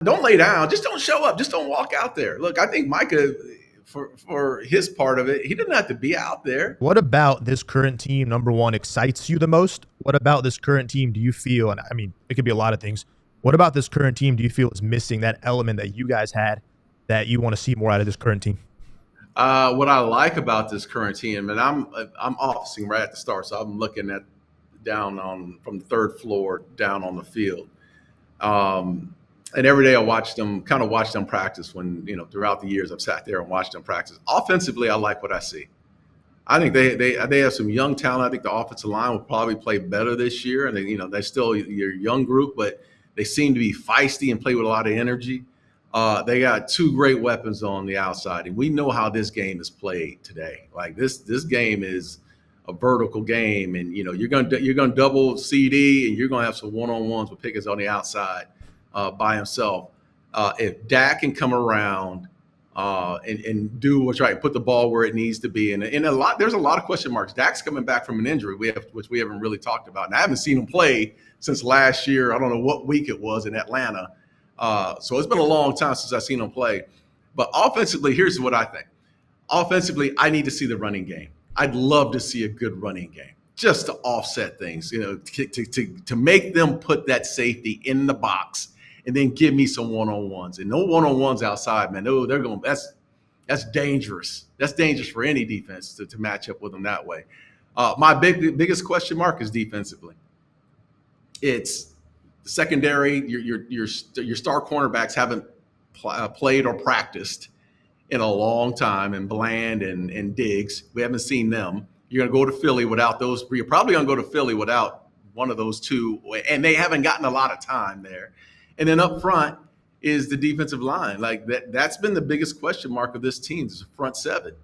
Don't lay down. Just don't show up. Just don't walk out there. Look, I think Micah, for his part of it, he didn't have to be out there. What about this current team, number one, excites you the most? What about this current team do you feel, and I mean, it could be a lot of things. What about this current team do you feel is missing that element that you guys had that you want to see more out of this current team? What I like about this current team, and I'm officing right at the start, so I'm looking at from the third floor down on the field. And every day I watch them practice when, throughout the years I've sat there and watched them practice. Offensively, I like what I see. I think they have some young talent. I think the offensive line will probably play better this year. And they're still your young group, but they seem to be feisty and play with a lot of energy. They got two great weapons on the outside, and we know how this game is played today. Like this game is a vertical game, and you're gonna double CD, and you're gonna have some one-on-ones with Pickens on the outside. By himself. If Dak can come around and do what's right, put the ball where it needs to be, and there's a lot of question marks. Dak's coming back from an injury which we haven't really talked about, and I haven't seen him play since last year. I don't know what week it was in Atlanta, so it's been a long time since I've seen him play. But offensively, here's what I think. Offensively, I need to see the running game. I'd love to see a good running game, just to offset things, to make them put that safety in the box. And then give me some one-on-ones. And no one-on-ones outside, man. No, that's dangerous. That's dangerous for any defense to match up with them that way. My biggest question mark is defensively. It's the secondary. Your star cornerbacks haven't played or practiced in a long time, and Bland and Diggs. We haven't seen them. You're going to go to Philly without those. You're probably going to go to Philly without one of those two, and they haven't gotten a lot of time there. And then up front is the defensive line. Like that's been the biggest question mark of this team, is the front seven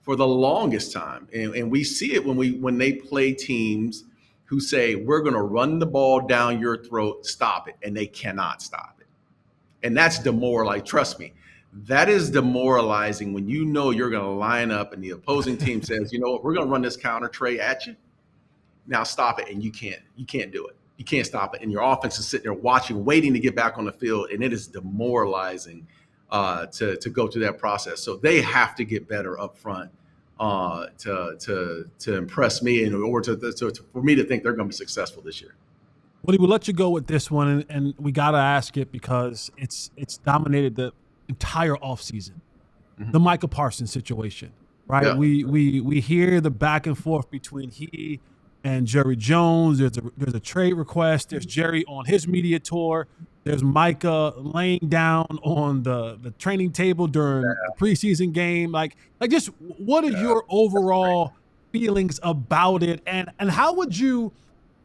for the longest time. And we see it when they play teams who say, we're going to run the ball down your throat, stop it. And they cannot stop it. And that's demoralizing. Trust me, that is demoralizing when you know you're going to line up and the opposing team says, you know what, we're going to run this counter tray at you. Now stop it. And you can't do it. You can't stop it. And your offense is sitting there watching, waiting to get back on the field. And it is demoralizing to go through that process. So they have to get better up front to impress me in order for me to think they're going to be successful this year. Woody, we'll let you go with this one. And we got to ask it because it's dominated the entire offseason. Mm-hmm. The Micah Parsons situation, right? Yeah. We hear the back and forth between he and Jerry Jones. There's a trade request. There's Jerry on his media tour. There's Micah laying down on the training table during the preseason game. Like just what are your overall feelings about it? And how would you,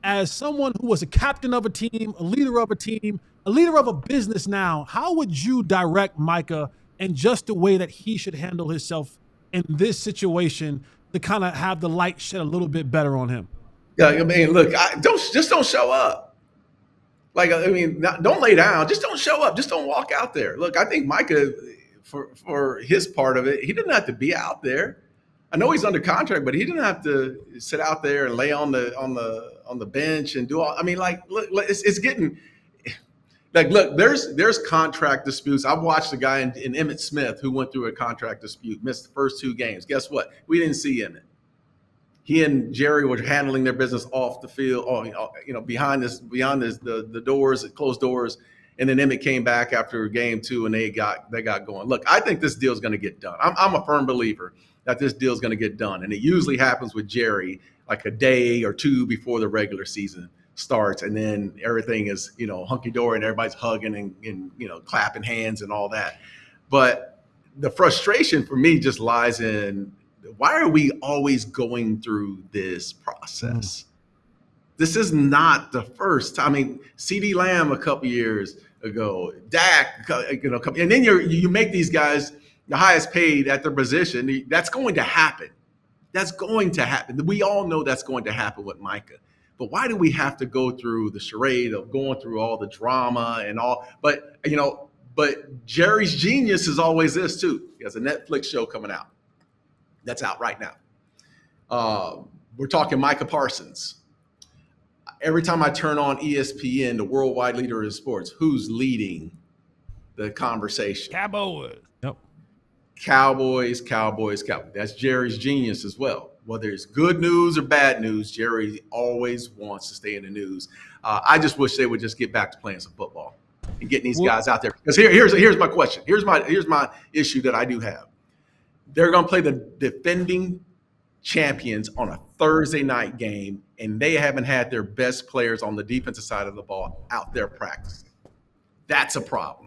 as someone who was a captain of a team, a leader of a business now, how would you direct Micah and just the way that he should handle himself in this situation to kind of have the light shed a little bit better on him? Yeah, I mean, look, don't show up. Like, I mean, don't lay down. Just don't show up. Just don't walk out there. Look, I think Micah, for his part of it, he didn't have to be out there. I know he's under contract, but he didn't have to sit out there and lay on the bench and do all. I mean, like, look, it's getting like, look, there's contract disputes. I've watched a guy in Emmitt Smith who went through a contract dispute, missed the first 2 games. Guess what? We didn't see Emmitt. He and Jerry were handling their business off the field, behind the doors, closed doors. And then Emmitt came back after game 2 and they got going. Look, I think this deal is going to get done. I'm a firm believer that this deal is going to get done. And it usually happens with Jerry like a day or 2 before the regular season starts. And then everything is, hunky-dory and everybody's hugging and clapping hands and all that. But the frustration for me just lies in, why are we always going through this process? This is not the first time. I mean, CeeDee Lamb a couple years ago, Dak, and then you make these guys the highest paid at their position. That's going to happen. That's going to happen. We all know that's going to happen with Micah. But why do we have to go through the charade of going through all the drama and all? But Jerry's genius is always this too. He has a Netflix show coming out. That's out right now. We're talking Micah Parsons. Every time I turn on ESPN, the worldwide leader in sports, who's leading the conversation. Cowboys. Yep. Cowboys. That's Jerry's genius as well. Whether it's good news or bad news, Jerry always wants to stay in the news. I just wish they would just get back to playing some football and getting these guys out there. Because here's my question. Here's my issue that I do have. They're going to play the defending champions on a Thursday night game, and they haven't had their best players on the defensive side of the ball out there practicing. That's a problem.